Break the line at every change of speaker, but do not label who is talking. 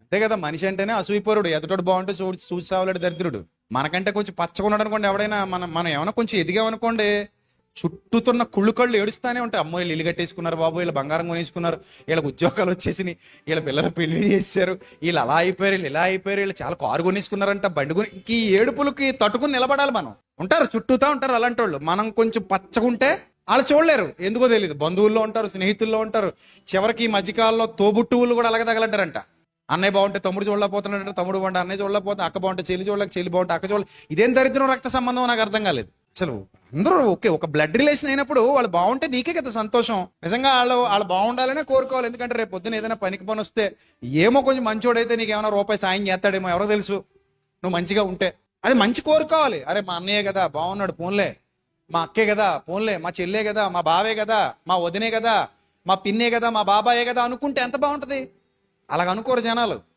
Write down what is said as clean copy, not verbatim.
అంతే కదా, మనిషి అంటేనే అసూయపరుడు. ఎదుటోడు బాగుంటే చూసి సావలేడు దరిద్రుడు. మనకంటే కొంచెం పచ్చకున్నాడు అనుకోండి ఎవడైనా, మనం ఏమైనా కొంచెం ఎదిగామనుకోండి, చుట్టూతున్న కుళ్ళు కళ్ళు ఏడుస్తానే ఉంటాయి. అమ్మో వీళ్ళు ఇల్లు కట్టేసుకున్నారు బాబు, వీళ్ళు బంగారం కొనేసుకున్నారు, వీళ్ళకి ఉద్యోగాలు వచ్చేసినాయి, వీళ్ళ పిల్లలు పెళ్లి చేశారు, వీళ్ళు అలా అయిపోయారు, వీళ్ళు ఇలా అయిపోయారు, వీళ్ళు చాలా కారు కొనేసుకున్నారంట, బండి కొని. ఈ ఏడుపులకి తట్టుకుని నిలబడాలి మనం. ఉంటారు చుట్టూతా ఉంటారు అలాంటి వాళ్ళు. మనం కొంచెం పచ్చగుంటే వాళ్ళు చూడలేరు, ఎందుకో తెలియదు. బంధువుల్లో ఉంటారు, స్నేహితుల్లో ఉంటారు, చివరికి ఈ మధ్యకాలంలో తోబుట్టువులు కూడా అలాగే తగలంటారంట. అన్నయ్య బాగుంటే తమ్ముడు చూడలేకపోతున్నాడంటే, తమ్ముడు బాగుంటే అన్నయ్య చూడలేకపోతే, అక్క బాగుంటే చెల్లి చూడలేక, చెల్లి బాగుంటే అక్క చూడలేదు. ఇదేం దరిద్రం రక్త సంబంధం నాకు అర్థం కాలేదు అసలు. అందరూ ఓకే, ఒక బ్లడ్ రిలేషన్ అయినప్పుడు వాళ్ళు బాగుంటే నీకే కదా సంతోషం. నిజంగా వాళ్ళు బాగుండాలనే కోరుకోవాలి. ఎందుకంటే రేపు పొద్దున ఏదైనా పనికి పని వస్తే, ఏమో కొంచెం మంచోడైతే నీకు ఏమైనా రూపాయి సాయం చేస్తాడేమో, ఎవరో తెలుసు, నువ్వు మంచిగా ఉంటే. అది మంచి కోరుకోవాలి. అరే మా అన్నయ్య కదా బాగున్నాడు పోన్లే, మా అక్కే కదా పోన్లే, మా చెల్లే కదా, మా బావే కదా, మా వదినే కదా, మా పిన్నే కదా, మా బాబాయే కదా అనుకుంటే ఎంత బాగుంటది. అలాగ అనుకోరు జనాలు.